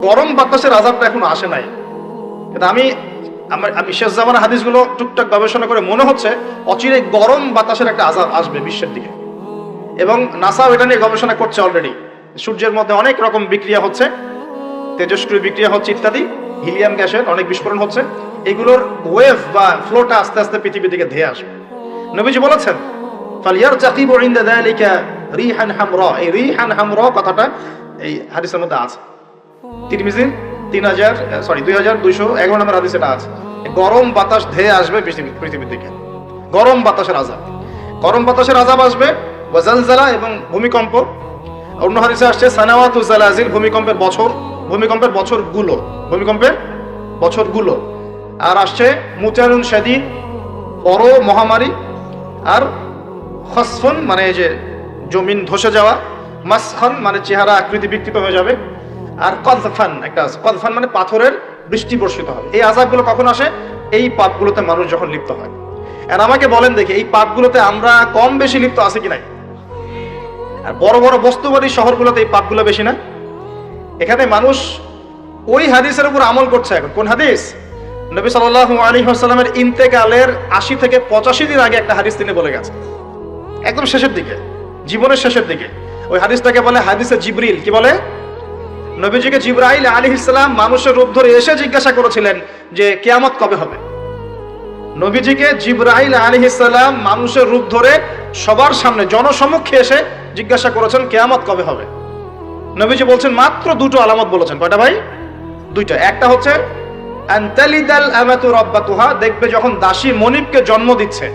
গরম বাতাসের আযাবটা এখনো আসে নাই, কিন্তু আমি শেষ জামানার হাদিসগুলো টুকটাক গবেষণা করে মনে হচ্ছে অচিরে গরম বাতাসের একটা আযাব আসবে বিশ্বের দিকে। এবং নাসাও এটা নিয়ে গবেষণা করছে অলরেডি। সূর্যের মধ্যে অনেক রকম বিক্রিয়া হচ্ছে, তেজস্ক্রিয় বিক্রিয়া হচ্ছে ইত্যাদি, হিলিয়াম গ্যাসের অনেক বিস্ফোরণ হচ্ছে। এগুলোর ওয়েভ বা ফ্লোটা আস্তে আস্তে পৃথিবীর দিকে ধেয়ে আসবে। নবীজি বলেছেন ফালিয়ারতাকিবু ইনদা যালিকা রিহান হামরা। এই রিহান হামরা কথাটা এই হাদিসের মধ্যে আছে। তিরমিজি 2211 নম্বর হাদিসে এটা আছে। গরম বাতাস ধেয়ে আসবে পৃথিবীর দিকে, গরম বাতাসের আযাব। গরম বাতাসের আযাব আসবে, ওয়াজালজালা এবং ভূমিকম্প। অন্য হাদিসে আসছে সানাওয়াতু জালাজিল, ভূমিকম্পের বছরগুলো। আর আসছে মুতানুন শাদীদ, বড় মহামারী। আর খসফুন মানে যে জমিন ধসে যাওয়া, মাসখান মানে চেহারা আকৃতি বিকৃত হয়ে যাবে। আর কদফান একটা আছে, কদফান মানে পাথরের বৃষ্টি বর্ষিত হবে। এই আযাবগুলো কখন আসে? এই পাপগুলোতে মানুষ যখন লিপ্ত হয়। আর আমাকে বলেন দেখি, এই পাপগুলোতে আমরা কম বেশি লিপ্ত আছে কি নাই? আর বড় বড় বস্তুবাদী শহরগুলোতে এই পাপগুলো বেশি না? এখানে মানুষ ওই হাদিসের উপর আমল করছে এখন। কোন হাদিস? নবী সাল্লাল্লাহু আলাইহি ওয়াসাল্লামের ইন্তেকালের ৮০ থেকে ৮৫ দিন আগে একটা হাদিস তিনি বলে গেছেন, একদম শেষের দিকে, জীবনের শেষের দিকে। ওই হাদিসটাকে বলে হাদিসে জিবরিল। কি বলে? নবীজিকে জিবরাইল আলাইহিস সালাম মানুষের রূপ ধরে এসে জিজ্ঞাসা করেছিলেন যে কিয়ামত কবে হবে। নবীজিকে জিবরাইল আলাইহিস সালাম মানুষের রূপ ধরে সবার সামনে জনসমক্ষে এসে জিজ্ঞাসা করেছেন কিয়ামত কবে হবে। নবীজি বলছেন মাত্র দুটো আলামত বলেছেন। কয়টা ভাই? দুইটা। একটা হচ্ছে আনতালিদাল আমাতু রাব্বাতুহা, দেখবে যখন দাসী মনিবকে জন্ম দিচ্ছে।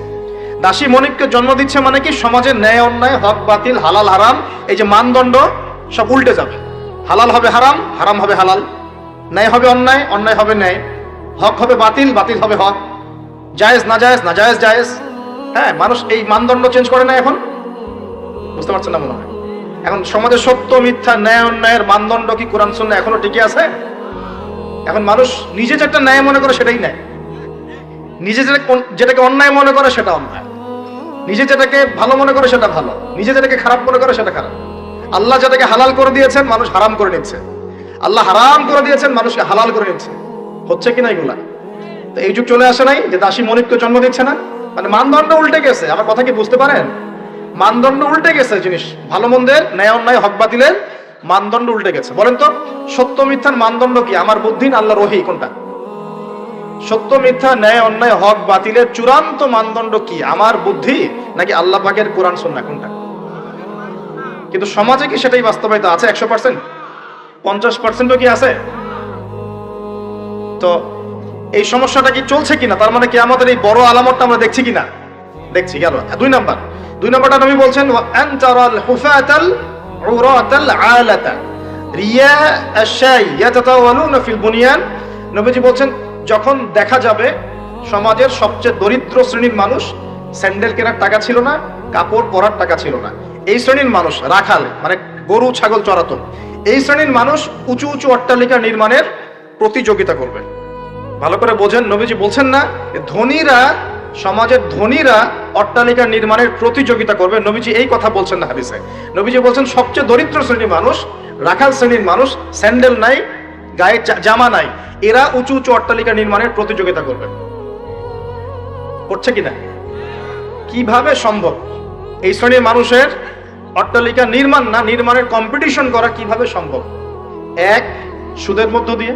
দাসী মনিবকে জন্ম দিচ্ছে মানে কি? সমাজের ন্যায় অন্যায়, হক বাতিল, হালাল হারাম, এই যে মানদণ্ড সব উল্টে যাবে। হালাল হবে হারাম, হারাম হবে হালাল, ন্যায় হবে অন্যায়, অন্যায় হবে ন্যায়, হক হবে বাতিল, বাতিল হবে হক, জায়েজ নাজায়েজ, নাজায়েজ জায়েজ। হ্যাঁ, মানুষ এই মানদণ্ড চেঞ্জ করে না এখন। বুঝতে পারছেন না মনে হয়? এখন সমাজে সত্য মিথ্যা, ন্যায় অন্যায়ের মানদণ্ড কি কোরআন সুন্নাহ এখনো টিকে আছে? এখন মানুষ নিজে যেটা ন্যায় মনে করে সেটাই ন্যায়, নিজে যেটাকে অন্যায় মনে করে সেটা অন্যায়, নিজে যেটাকে ভালো মনে করে সেটা ভালো, নিজে যেটাকে খারাপ মনে করে সেটা খারাপ। আল্লাহ যেটাকে হালাল করে দিয়েছেন মানুষ হারাম করে নিচ্ছে, আল্লাহ হারাম করে দিয়েছেন মানুষকে হালাল করে নিচ্ছে। হচ্ছে কিনা এগুলা? তো এই যুগ চলে আসে নাই যে দাসী মনিবকে জন্ম দিচ্ছে না? মানে মানদণ্ড উল্টে গেছে। আমার কথা কি বুঝতে পারেন? মানদণ্ড উল্টে গেছে। জিনিস ভালো মন্দের, ন্যায় অন্যায়, হক বাতিলের মানদণ্ড উল্টে গেছে। বলেন তো সত্য মিথ্যার মানদণ্ড কি? আমার বুদ্ধি না আল্লাহর ওহী? কোনটা? সত্য মিথ্যা, ন্যায় অন্যায়, হক বাতিলের চূড়ান্ত মানদণ্ড কি? আমার বুদ্ধি নাকি আল্লাহ পাকের কোরআন সুন্নাহ? কোনটা? কিন্তু সমাজে কি সেটাই বাস্তবায়িত আছে? 100%? 50%ও কি আছে? তো এই সমস্যাটা কি চলছে কিনা? তার মানে কি আমাদের এই বড় আলামতটা আমরা দেখছি কিনা? দেখছি। গেল দুই নাম্বারটা নবী বলছেন আনতারাল হুফাতাল উরাতাল আলাতা রিয়া আশ-শাই ইয়াতাতাওয়ালুনা ফিল বুনিয়ান। নবীজি বলছেন যখন দেখা যাবে সমাজের সবচেয়ে দরিদ্র শ্রেণীর মানুষ, স্যান্ডেল কেনার টাকা ছিল না, কাপড় পরার টাকা ছিল না, এই শ্রেণীর মানুষ, রাখাল মানে গরু ছাগল চড়াতো, এই শ্রেণীর মানুষ উঁচু উঁচু অট্টালিকা নির্মাণের প্রতিযোগিতা করবে। ভালো করে বোঝেন, নবীজি বলছেন না ধনীরা, সমাজের ধনীরা অট্টালিকা নির্মাণের প্রতিযোগিতা করবে। নবীজি এই কথা বলছেন না হাদিসে। নবীজি বলছেন সবচেয়ে দরিদ্র শ্রেণীর মানুষ, রাখাল শ্রেণীর মানুষ, স্যান্ডেল নাই, গায়ে জামা নাই, এরা উঁচু উঁচু অট্টালিকা নির্মাণের প্রতিযোগিতা করবে। করছে কিনা? কিভাবে সম্ভব এই শ্রেণীর মানুষের অট্টালিকা নির্মাণ না, নির্মাণের কম্পিটিশন করা কিভাবে সম্ভব? 1, সুদের মধ্য দিয়ে;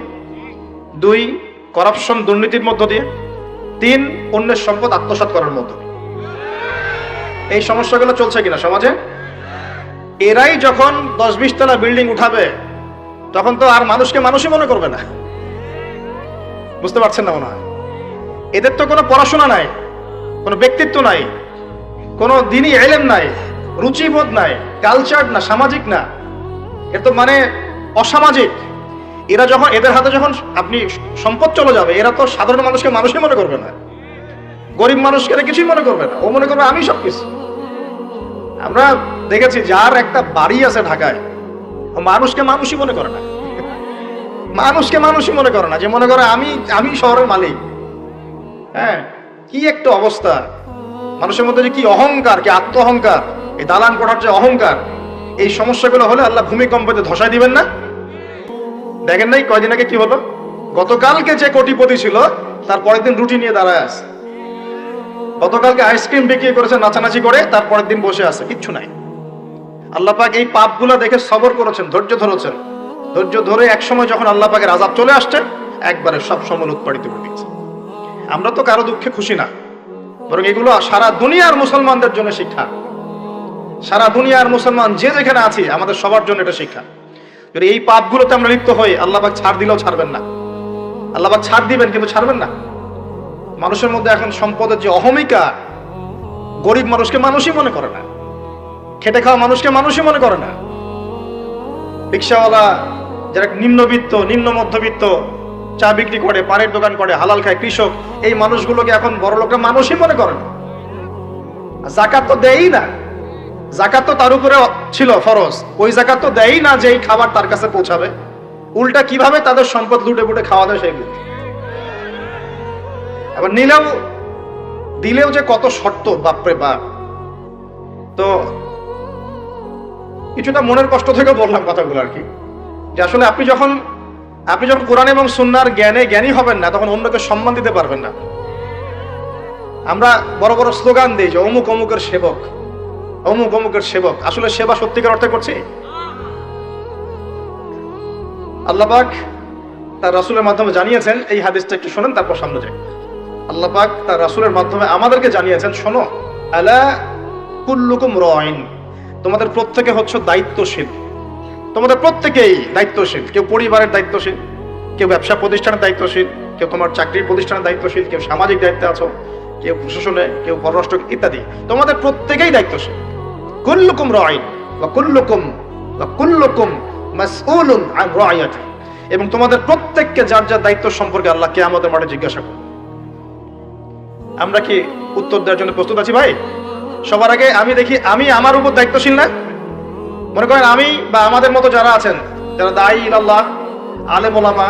2, করাপশন দুর্নীতির মধ্য দিয়ে; 3, অন্যের সম্পদ আত্মসাৎ করার মধ্য দিয়ে। এই সমস্যাগুলো চলছে কিনা সমাজে? এরাই যখন 10-20 তলা বিল্ডিং উঠাবে তখন তো আর মানুষকে মানুষই মনে করবে না। বুঝতে পারছেন না মনে হয়? এদের তো কোনো পড়াশোনা নাই, কোনো ব্যক্তিত্ব নাই, কোনো দ্বীনি ইলম নাই, রুচিবোধ নাই, কালচার না, সামাজিক না, এর তো মানে অসামাজিক। এরা যখন, এদের হাতে যখন আপনি সম্পদ চলে যাবে, এরা তো সাধারণ মানুষকে মানুষই মনে করবে না, গরিব মানুষকে এরা কিছুই মনে করবে না, ও মনে করবে আমি সবকিছু। আমরা দেখেছি যার একটা বাড়ি আছে ঢাকায়, মানুষকে মানুষই মনে করে না, মানুষকে মানুষই মনে করে না, যে মনে করে আমি শহরের মালিক। হ্যাঁ, কি একটা অবস্থা মানুষের মধ্যে, যে কি অহংকার, কি আত্ম অহংকার, এই দালান কোঠার যে অহংকার। এই সমস্যাগুলো হলে আল্লাহ ভূমিকম্পতে ধসাই দিবেন না? দেখেন নাই কয়দিন আগে কি হলো? গতকালকে যে কোটিপতি ছিল তার পরের দিন রুটি নিয়ে দাঁড়ায় আছে। গতকালকে আইসক্রিম বিক্রি করেছে নাচানাচি করে, তার পরের দিন বসে আছে, কিচ্ছু নাই। আল্লাহ পাক এই পাপগুলো দেখে সবর করেছেন, ধৈর্য ধরেছেন। ধৈর্য ধরে এক সময় যখন আল্লাহ পাকের আযাব চলে আসছে, একবারে সব সময় উৎপাদিত করে দিয়েছে। আমরা তো কারো দুঃখে খুশি না, বরং এগুলো সারা দুনিয়ার মুসলমানদের জন্য শিক্ষা। সারা দুনিয়ার মুসলমান যে যেখানে আছি, আমাদের সবার জন্য এটা শিক্ষা। যদি এই পাপগুলোতে আমরা লিপ্ত হই, আল্লাহ পাক ছাড় দিলেও ছাড়বেন না। আল্লাহ পাক ছাড় দিবেন কিন্তু ছাড়বেন না। মানুষের মধ্যে এখন সম্পদের যে অহমিকা, গরিব মানুষকে মানুষই মনে করে না, খেটে খাওয়া মানুষকে মানুষই মনে করে না। রিক্সাওয়ালা, যারা নিম্নবিত্ত, নিম্ন মধ্যবিত্ত, চা বিক্রি করে, পানের দোকান করে, হালাল খায়, কৃষক, এই মানুষগুলোকে এখন বড় লোকরা মানুষই মনে করে না। যাকাত তো দেয়ই না। যাকাত তো তার উপরে ছিল ফরজ, ওই যাকাত তো দেয়ই না যে এই খাবার তার কাছে পৌঁছাবে। উল্টা কিভাবে তাদের সম্পদ লুটে পুটে খাওয়া দেয় সেগুলো। এবার নিলেও দিলেও যে কত শর্ত, বাপরে বাপ। তো কিছুটা মনের কষ্ট থেকে বললাম কথাগুলো আর কি, যে আসলে আপনি যখন কোরআন এবং সুন্নাহর জ্ঞানী হবেন না, তখন অন্যকে সম্মান দিতে পারবেন না। আমরা বড় বড় স্লোগান দিই যে অমুক অমুকের সেবক, অমুক অমুকের সেবক। আসলে সেবা সত্যিকার অর্থে করছি? আল্লাহ পাক তার রাসূলের মাধ্যমে জানিয়েছেন, এই হাদিসটা একটু শোনেন তারপর সামনে যাই। আল্লাহ পাক তার রাসূলের মাধ্যমে আমাদেরকে জানিয়েছেন, শোনো, আলা কুল্লুকুম রাইন, তোমাদের প্রত্যেকে হচ্ছে দায়িত্বশীল। তোমাদের প্রত্যেকেই দায়িত্বশীল। কেউ পরিবারের দায়িত্বশীল, কেউ ব্যবসা প্রতিষ্ঠানের দায়িত্বশীল, কেউ তোমার চাকরির প্রতিষ্ঠানের দায়িত্বশীল, কেউ সামাজিক দায়িত্বে আছো, কেউ প্রশাসনে, কেউ পররাষ্ট্র ইত্যাদি। তোমাদের প্রত্যেকেই দায়িত্বশীল। কুল্লুকুম রাইন ওয়া কুল্লুকুম মাসউলুন আন রাইয়াতি, এবং তোমাদের প্রত্যেককে যার যার দায়িত্ব সম্পর্কে আল্লাহ কিয়ামতের মাঠে জিজ্ঞাসা করবে। আমরা কি উত্তর দেওয়ার জন্য প্রস্তুত আছি ভাই? সবার আগে আমি দেখি, আমি আমার উপর দায়িত্বশীল না? মনে করেন আমি বা আমাদের মতো যারা আছেন, যারা দায়ী ইলাল্লাহ, আলেম ওলামা,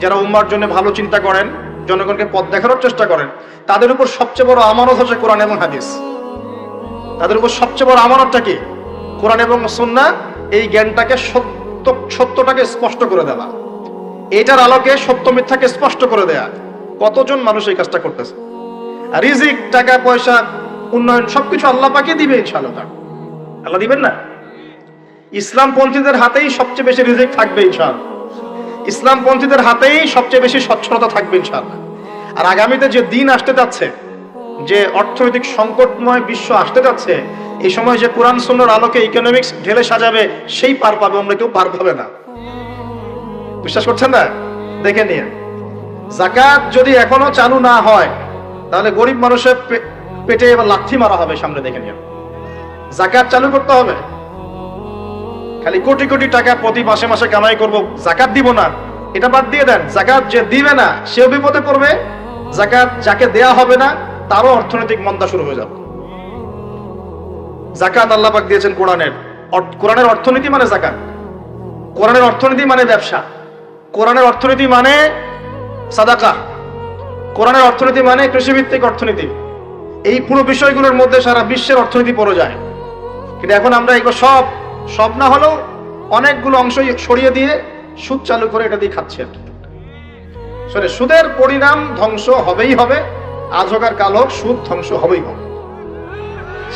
যারা উম্মার জন্য ভালো চিন্তা করেন, জনগণকে পথ দেখানোর চেষ্টা করেন, তাদের উপর সবচেয়ে বড় আমানত হচ্ছে কোরআন এবং হাদিস। তাদের উপর সবচেয়ে বড় আমানতটা কি? কোরআন এবং সুন্নাহ। এই জ্ঞানটাকে সত্যটাকে স্পষ্ট করে দেওয়া, এটার আলোকে সত্য মিথ্যাকে স্পষ্ট করে দেয়া। কতজন মানুষ এই কাজটা করতেছে? রিজিক, টাকা পয়সা, উন্নয়ন সবকিছু আল্লাহ পাকে দিবে ইনশাআল্লাহ। আল্লাহ দিবেন না? ইসলামপন্থীদের হাতেই সবচেয়ে বেশি রিজিক থাকবে ইনশাআল্লাহ। ইসলামপন্থীদের হাতেই সবচেয়ে বেশি সচ্ছলতা থাকবে ইনশাআল্লাহ। আর আগামীতে যে দিন আসতে যাচ্ছে, যে অর্থনৈতিক সংকটময় বিশ্ব আসতে যাচ্ছে, এই সময় যে কোরআন সুন্নাহর আলোকে ইকোনমিক্স ঢেলে সাজাবে, সেই পার পাবে, অন্য কেউ পার পাবে না। বিশ্বাস করছেন না? দেখে নিয়ে যাকাত যদি এখনো চালু না হয়, তাহলে গরিব মানুষের পেটে এবার লাথি মারা হবে সামনে। দেখে নিয়ে যাকাত চালু করতে হবে। খালি কোটি কোটি টাকা প্রতি মাসে মাসে কামাই করব, যাকাত দিব না, এটা বাদ দিয়ে দেন। যাকাত যে দিবে না সেও বিপদে পড়বে, যাকাত যাকে দেয়া হবে না তারও অর্থনৈতিক মন্দা শুরু হয়ে যাবে। যাকাত আল্লাহ পাক দিয়েছেন কোরআনের অর্থনীতি মানে যাকাত। কোরআনের অর্থনীতি মানে ব্যবসা। কোরআনের অর্থনীতি মানে সাদাকা। কোরআনের অর্থনীতি মানে কৃষিভিত্তিক অর্থনীতি। এই পুরো বিষয়গুলোর মধ্যে সারা বিশ্বের অর্থনীতি পড়ে যায়। কিন্তু এখন আমরা এগুলো সব না হলেও অনেকগুলো অংশ সরিয়ে দিয়ে সুদ চালু করে এটা দিয়ে খাচ্ছি আর কি। সুদের পরিণাম ধ্বংস হবেই হবে, আজ হোক আর কাল হোক, সুদ ধ্বংস হবেই হবে।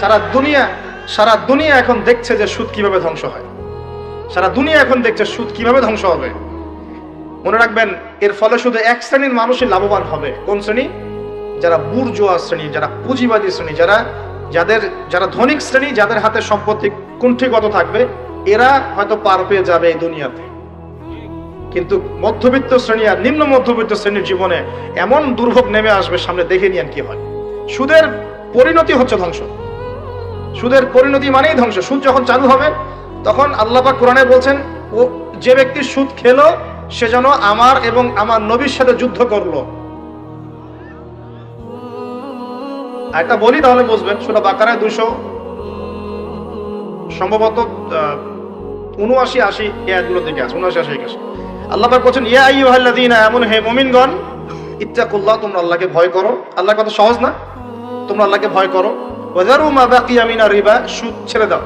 সারা দুনিয়া এখন দেখছে যে সুদ কিভাবে ধ্বংস হয়। সারা দুনিয়া এখন দেখছে সুদ কিভাবে ধ্বংস হবে। মনে রাখবেন, এর ফলে শুধু এক শ্রেণীর মানুষই লাভবান হবে। কোন শ্রেণী? যারা বুর্জোয়া শ্রেণী, যারা পুঁজিবাদী শ্রেণী, যারা ধনিক শ্রেণী, যাদের হাতে সম্পত্তি কুণ্ঠিগত থাকবে, এরা হয়তো পার পেয়ে যাবে এই দুনিয়াতে। কিন্তু মধ্যবিত্ত শ্রেণী আর নিম্ন মধ্যবিত্ত শ্রেণীর জীবনে এমন দুর্ভোগ নেমে আসবে সামনে, দেখে নিয়েন কি হয়। সুদের পরিণতি হচ্ছে ধ্বংস। সুদের পরিণতি মানেই ধ্বংস। সুদ যখন চালু হবে, তখন আল্লাহ পাক কোরআনে বলছেন, ও যে ব্যক্তি সুদ খেলো সে যেন আমার এবং আমার নবীর সাথে যুদ্ধ করলো। একটা বলি তাহলে বুঝবেন। সূরা বাকারায় 200 সম্ভবত 79-80 এই আয়াতগুলো থেকে আছে। 79-81 আল্লাহ পাক বলেন, ইয়া আইয়ুহাল্লাযীনা আমানু, হে মুমিনগণ, ইত্তাকুল্লাহ, তোমরা আল্লাহকে ভয় করো। আল্লাহর কথা সহজ না? তোমরা আল্লাহকে ভয় করো। ওয়াযারু মা বাকিয়া মিনার রিবা, সুদ ছেড়ে দাও।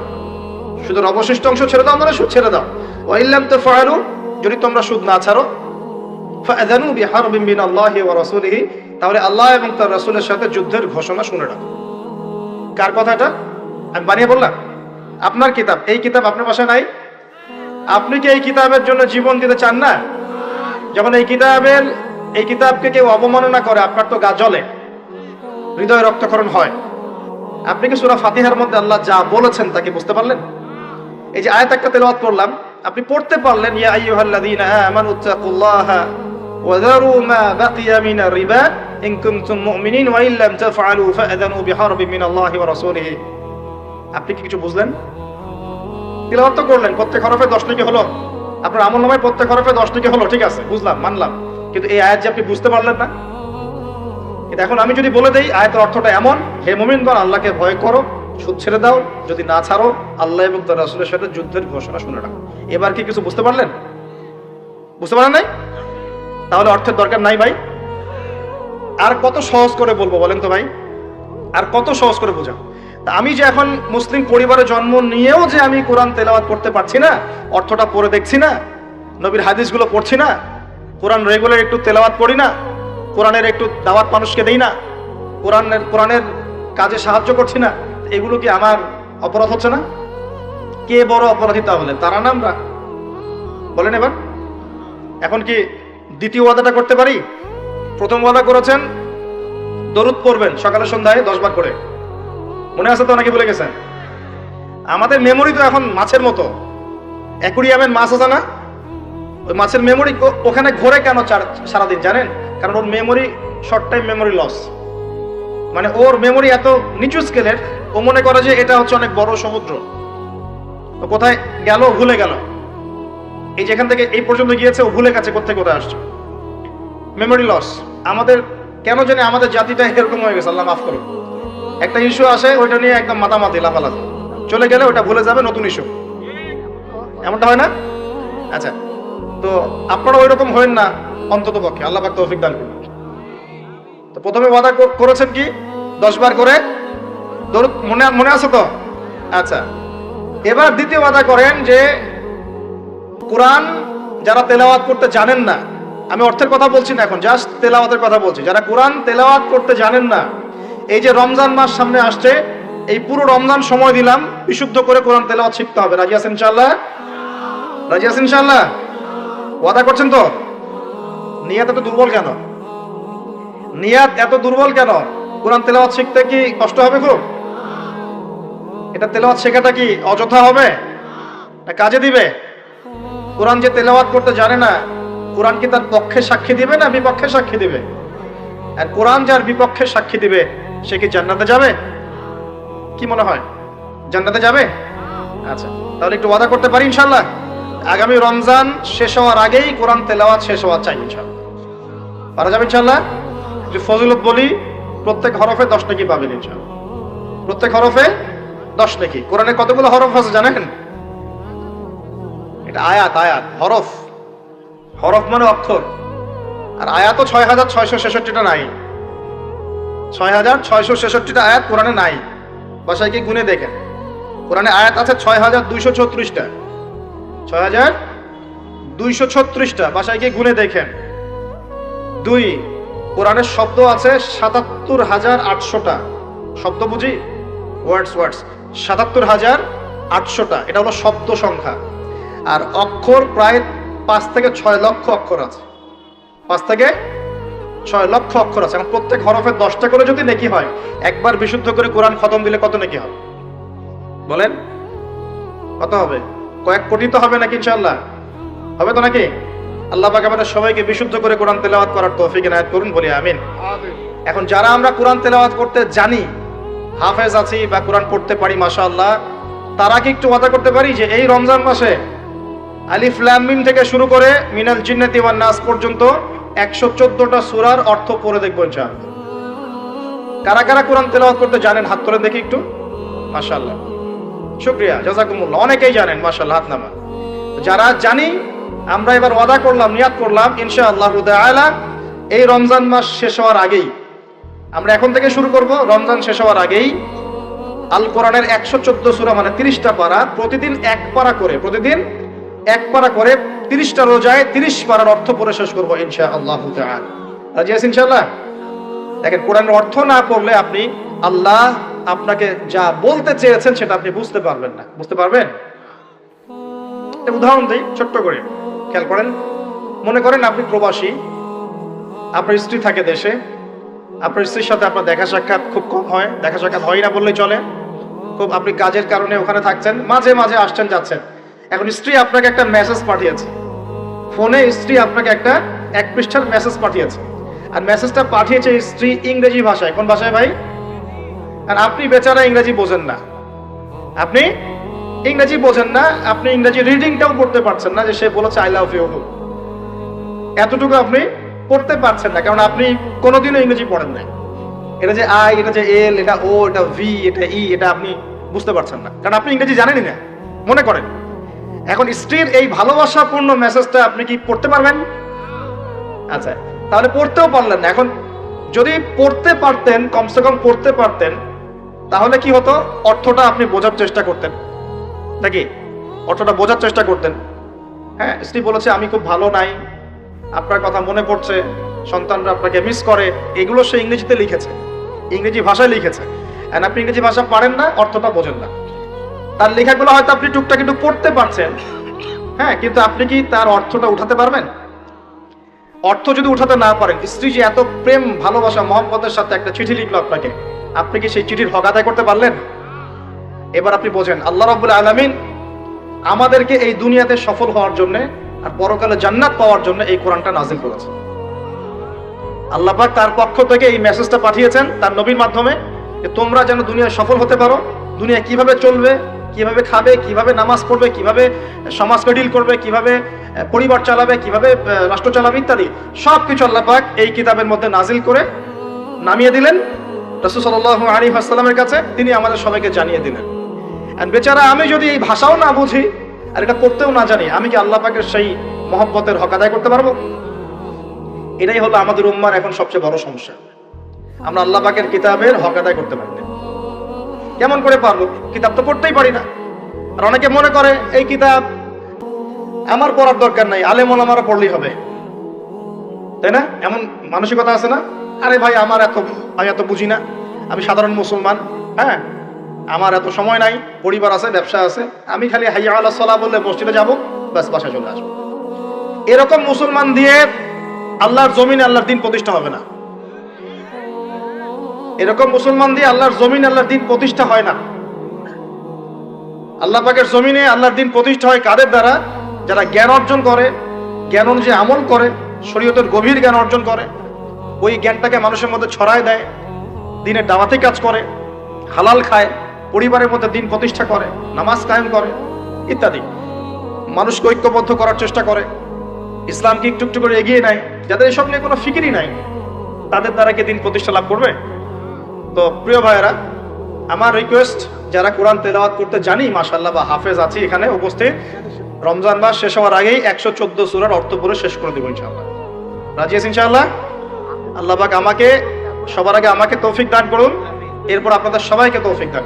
সুদের অবশিষ্ট অংশ ছেড়ে দাও, মানে সুদ ছেড়ে দাও। ওয়া ইল্লাম তাফআলু, যদি তোমরা সুদ না ছাড়ো ফাআযানু বিহারবিন মিনাল্লাহি ওয়া রাসূলিহি, তাহলে আল্লাহ এবং তার রাসূলের সাথে যুদ্ধের ঘোষণা শুনে রাখো। কার কথা এটা? আমি বানিয়ে বললাম? আপনার কিতাব, এই কিতাব আপনার পাশে নাই? আপনি কি এই কিতাবের জন্য জীবন দিতে চান না? যখন এই কিতাবকে কেউ অবমাননা করে আপনার তো গা জ্বলে, হৃদয় রক্তক্ষরণ হয়। আপনি কি সূরা ফাতিহার মধ্যে আল্লাহ যা বলেছেন তাকে বুঝতে পারলেন? এই যে আয়াত একটা তেলাওয়াত করলাম, আপনি পড়তে পারলেন ইয়া আইয়ুহাল্লাযীনা আমানুত্তাকুল্লাহা ওয়া যারু মা বাকিয়া মিনার রিবা ইন কুনতুম মুমিনিন ওয়া ইন লাম তাফআলু ফাআযানু বিহারবিন মিনাল্লাহি ওয়া রাসূলিহি। আপনি কি কিছু বুঝলেন? তেলাওয়াত তো করলেন, প্রত্যেক হরফে 10 নেকি হলো, আপনার আমলনামায় প্রত্যেক হরফে 10 নেকি হলো, ঠিক আছে, বুঝলাম, মানলাম। কিন্তু এই আয়াত যে আপনি বুঝতে পারলেন না। কিন্তু এখন আমি যদি বলে দেই আয়াতের অর্থটা এমন, হে মুমিনগণ আল্লাহকে ভয় করো, সুদ ছেড়ে দাও, যদি না ছাড়ো আল্লাহ এবং তার রাসূলের সাথে যুদ্ধের ঘোষণা শুনে রাখো। এবার কি কিছু বুঝতে পারলেন? বুঝতে পারেন নাই? তাহলে অর্থের দরকার নাই ভাই। আর কত সহজ করে বলবো বলেন তো ভাই, আর কত সহজ করে বোঝা। তা আমি যে এখন মুসলিম পরিবারে জন্ম নিয়েও যে আমি কোরআন তেলাওয়াত করতে পারছি না, অর্থটা পড়ে দেখছি না, নবীর হাদিসগুলো পড়ছি না, কোরআন রেগুলার একটু তেলাওয়াত করি না, কোরআনের একটু দাওয়াত মানুষকে দেই না, কোরআনের কাজে সাহায্য করছি না, এগুলো কি আমার অপরাধ হচ্ছে না? কে বড় অপরাধী তাহলে, তারা না আমরা? বলেন এবার। এখন কি দ্বিতীয় ওয়াদাটা করতে পারি? প্রথম ওয়াদা করেছেন দরুদ পড়বেন সকালে সন্ধ্যায় 10 বার করে, মনে আছে তো নাকি ভুলে গেছেন? আমাদের মেমোরি তো এখন মাছের মতো, অ্যাকুরিয়ামের মাছ আছে না, ওই মাছের মেমোরি ওখানে ঘোরে কেন সারাদিন জানেন? কারণ ওর memory short time memory loss, মানে ওর মেমোরি এত নিচু স্কেলের, ও মনে করে যে এটা হচ্ছে অনেক বড় সমুদ্র, ও কোথায় গেল ভুলে গেল, এই যেখান থেকে এই পর্যন্ত গিয়েছে ও ভুলে গেছে কোথায় কোথায় আসছে, মেমোরি লস। আমাদের কেন জানি আমাদের জাতিটা এরকম হয়ে গেছে, আল্লাহ মাফ করুন। একটা ইস্যু আসে ওইটা নিয়ে একদম মাতামাতি লাফালাফি, চলে গেলে ওটা ভুলে যাবে, নতুন ইস্যু, এমনটা হয় না? আচ্ছা, তো আপনারা ওই রকম হয়েন না অন্তত পক্ষে, আল্লাহ পাক তৌফিক দান করুন। তো প্রথমে ওয়াদা করেছেন কি 10 বার করে দরুদ, মনে আছে তো? আচ্ছা, এবার দ্বিতীয় ওয়াদা করেন যে কোরআন যারা তেলাওয়াত করতে জানেন না, আমি অর্থের কথা বলছি না এখন, জাস্ট তেলাওয়াতের কথা বলছি, যারা কোরআন তেলাওয়াত করতে জানেন না, এই যে রমজান মাস সামনে আসছে, এই পুরো রমজান সময় দিলাম বিশুদ্ধ করে কোরআন তেলাওয়াত শিখতে হবে। রাজি আছেন ইনশাআল্লাহ? রাজি আছেন ইনশাআল্লাহ? ওয়াদা করছেন তো? নিয়াত এত দুর্বল কেন? নিয়াত এত দুর্বল কেন? কোরআন তেলাওয়াত শিখতে কি কষ্ট হবে খুব? এটা তেলাওয়াত শেখাটা কি অযথা হবে না কাজে দিবে? কোরআন যে তেলাওয়াত করতে জানে না, কোরআন কি তার পক্ষে সাক্ষী দিবে না বিপক্ষে সাক্ষী দিবে? আর কোরআন যার বিপক্ষে সাক্ষী দিবে সে কি জান্নাতে যাবে? কি মনে হয়, জান্নাতে যাবে? আচ্ছা, তাহলে একটু ওয়াদা করতে পারি ইনশাআল্লাহ আগামী রমজান শেষ হওয়ার আগেই কোরআন তেলাওয়াত শেষ হওয়া চাই ইনশাআল্লাহ। পারা যাবে ইনশাআল্লাহ? যে ফজিলত বলি, প্রত্যেক হরফে 10 নেকি পাবেন ইনশাআল্লাহ, প্রত্যেক হরফে 10 নেকি। কোরআনে কতগুলো হরফ আছে জানেন? এটা আয়াত, হরফ, হরফ মানে অক্ষর, আর আয়াত 6666টা নাই, 6666টা আয়াত কোরআনে নাই। বাসায় কি গুনে দেখেন, কোরআনে আয়াত আছে 6236টা, 6236টা, বাসায় কি গুনে দেখেন। 2, কোরআনের শব্দ আছে 77,800টা, শব্দ বুঝি, ওয়ার্ডস 77,800টা, এটা হলো শব্দ সংখ্যা। আর অক্ষর প্রায় 5 থেকে 6 লক্ষ অক্ষর আছে, 5 থেকে 6 লক্ষ অক্ষর আছে। এখন প্রত্যেক হরফে 10টা করে যদি নেকি হয়, একবার বিশুদ্ধ করে কোরআন খতম দিলে কত নেকি হবে বলেন? কত হবে? কয়েক কোটি তো হবে নাকি ইনশাআল্লাহ? হবে তো নাকি? আল্লাহ পাক আমাদের সবাইকে বিশুদ্ধ করে কোরআন তেলাওয়াত করার তৌফিক এনায়েত করুন, বলি আমিন। এখন যারা আমরা কোরআন তেলাওয়াত করতে জানি, হাফেজ আছি বা কোরআন পড়তে পারি মাশাআল্লাহ, তারা কি একটু ওয়াদা করতে পারি যে এই রমজান মাসে আলিফ লাম মিম থেকে শুরু করে মিনাল জিন্নাতি ওয়ান নাস পর্যন্ত 114টা সূরার অর্থ পড়ে দেখব ইনশাআল্লাহ? কারা কারা কোরআন তেলাওয়াত করতে জানেন হাত তোলেন দেখি একটু। মাশাআল্লাহ, শুকরিয়া, জাযাকুমুল্লাহ, অনেকেই জানেন মাশাআল্লাহ, হাত নামান। যারা জানি, আমরা এবার ওয়াদা করলাম, নিয়াত করলাম ইনশাআল্লাহ তাআলা এই রমজান মাস শেষ হওয়ার আগেই, আমরা এখন থেকে শুরু করব, রমজান শেষ হওয়ার আগেই আল কোরআনের 114 সূরা মানে 30টা পারা, প্রতিদিন 1 পারা করে, প্রতিদিন এক পারা করে 30টা রোজায় 30 পারার অর্থ পড়ে শেষ করবো ইনশাআল্লাহ তাআলা। রাজি আছেন ইনশাআল্লাহ? দেখেন, কোরআনের অর্থ না পড়লে আপনি আল্লাহ আপনাকে যা বলতে চেয়েছেন সেটা আপনি বুঝতে পারবেন না। বুঝতে পারবেন? একটা উদাহরণ দিই ছোট্ট করে, খেয়াল করেন। মনে করেন আপনি প্রবাসী, আপনার স্ত্রী থাকে দেশে, আপনার স্ত্রীর সাথে আপনার দেখা সাক্ষাৎ খুব কম হয়, দেখা সাক্ষাৎ হয় না বললেই চলে। খুব আপনি কাজের কারণে ওখানে থাকছেন, মাঝে মাঝে আসছেন যাচ্ছেন। এখন স্ত্রী আপনাকে একটা মেসেজ পাঠিয়েছে ফোনে, স্ত্রী আপনাকে একটা 1 পৃষ্ঠার মেসেজ পাঠিয়েছে, আর মেসেজটা পাঠিয়েছে স্ত্রী ইংরেজি ভাষায়। কোন ভাষায় ভাই? আর আপনি বেচারা ইংরেজি বোঝেন না, আপনি ইংরেজি বোঝেন না, আপনি ইংরেজি রিডিংটাও পড়তে পারছেন না যে সে বলেছে আই লাভ ইউ, এতটুকু আপনি পড়তে পারছেন না, কারণ আপনি কোনোদিনও ইংরেজি পড়েন নাই। এটা যে আই, এটা যে এল, এটা ও, এটা ভি, এটা ই, এটা আপনি বুঝতে পারছেন না, কারণ আপনি ইংরেজি জানেনই না। মনে করেন এখন স্ত্রীর এই ভালোবাসাপূর্ণ মেসেজটা আপনি কি পড়তে পারবেন? আচ্ছা, তাহলে পড়তেও পারলেন না। এখন যদি পড়তে পারতেন, কমসে কম পড়তে পারতেন, তাহলে কি হতো? অর্থটা আপনি বোঝার চেষ্টা করতেন নাকি? অর্থটা বোঝার চেষ্টা করতেন। হ্যাঁ, স্ত্রী বলেছে আমি খুব ভালো নাই, আপনার কথা মনে পড়ছে, সন্তানরা আপনাকে মিস করে, এগুলো সে ইংরেজিতে লিখেছে, ইংরেজি ভাষায় লিখেছে। আর আপনি ইংরেজি ভাষা পারেন না, অর্থটা বোঝেন না। তার লেখাগুলো হয়তো আপনি টুকটাক একটু পড়তে পারছেন, হ্যাঁ, কিন্তু আপনি কি তার অর্থটা উঠাতে পারবেন? অর্থ যদি উঠাতে না পারেন, স্ত্রী যে এত প্রেম ভালোবাসা মহব্বতের সাথে একটা চিঠি লিখলো আপনাকে, আপনি কি সেই চিঠির হক আদায় করতে পারলেন? এবার আপনি বোঝেন, আল্লাহ রাব্বুল আলামিন আমাদেরকে এই দুনিয়াতে সফল হওয়ার জন্য আর পরকালে জান্নাত পাওয়ার জন্য এই কোরআনটা নাজিল করেছে। আল্লাহ পাক তার পক্ষ থেকে এই মেসেজটা পাঠিয়েছেন তার নবীর মাধ্যমে, যে তোমরা যেন দুনিয়ায় সফল হতে পারো, দুনিয়া কিভাবে চলবে, কিভাবে খাবে, কিভাবে নামাজ পড়বে, কিভাবে সমাজকে ডিল করবে, কিভাবে পরিবার চালাবে, কিভাবে রাষ্ট্র চালাবে, ইত্যাদি সবকিছু আল্লাহ পাক এই কিতাবের মধ্যে নাজিল করে নামিয়ে দিলেন রাসূল সাল্লাল্লাহু আলাইহি ওয়াসাল্লামের কাছে। তিনি আমাদের সবাইকে জানিয়ে দিলেন। আর বেচারা আমি যদি এই ভাষাও না বুঝি আর এটা পড়তেও না জানি, আমি কি আল্লাহ পাকের সেই মহব্বতের হক আদায় করতে পারবো? এটাই হলো আমাদের উম্মার এখন সবচেয়ে বড় সমস্যা। আমরা আল্লাহ পাকের কিতাবের হক আদায় করতে পারি না। কেমন করে পারবো? কিতাব তো পড়তেই পারি না। আর অনেকে মনে করে এই কিতাব আমার পড়ার দরকার নাই, আলেম ওলামারা পড়লেই হবে, তাই না? এমন মানসিকতা আছে না? আরে ভাই আমি এত বুঝি না, আমি সাধারণ মুসলমান, হ্যাঁ, আমার এত সময় নাই, পরিবার আছে, ব্যবসা আছে, আমি খালি হাইয়া আলাস সালাহ বললে মসজিদে যাবো, ব্যাস বাসায় চলে আসবো। এরকম মুসলমান দিয়ে আল্লাহর জমিনে আল্লাহর দিন প্রতিষ্ঠা হবে না। এরকম মুসলমান দিয়ে আল্লাহর জমিনে আল্লাহর দিন প্রতিষ্ঠা হয় না। আল্লাহ পাকের জমিনে আল্লাহর দিন প্রতিষ্ঠা হয় কাদের দ্বারা? যারা জ্ঞান অর্জন করে, জ্ঞান অনুযায়ী আমল করে, শরীয়তের গভীর জ্ঞান অর্জন করে, ওই জ্ঞানটাকে মানুষের মধ্যে ছড়ায় দেয়, দিনের দাওয়াতি কাজ করে, হালাল খায়, পরিবারের মধ্যে দিন প্রতিষ্ঠা করে, নামাজ কায়েম করে, ইত্যাদি মানুষকে ঐক্যবদ্ধ করার চেষ্টা করে, ইসলামকে একটু একটু করে এগিয়ে নেয়। যাদের এসব নিয়ে কোনো ফিকিরই নাই, তাদের দ্বারা কি দিন প্রতিষ্ঠা লাভ করবে? তো প্রিয় ভাইয়েরা, আমার রিকোয়েস্ট, যারা কোরআন তেলাওয়াত করতে জানি মাশাআল্লাহ বা হাফেজ আছি এখানে উপস্থিত, রমজান মাস শেষ হওয়ার আগেই 114 সূরার অর্থ পড়ে শেষ করে দেব ইনশাআল্লাহ। রাজি আছেন ইনশাআল্লাহ? আল্লাহ পাক আমাকে সবার আগে আমাকে তৌফিক দান করুন, এরপর আপনাদের সবাইকে তৌফিক দান।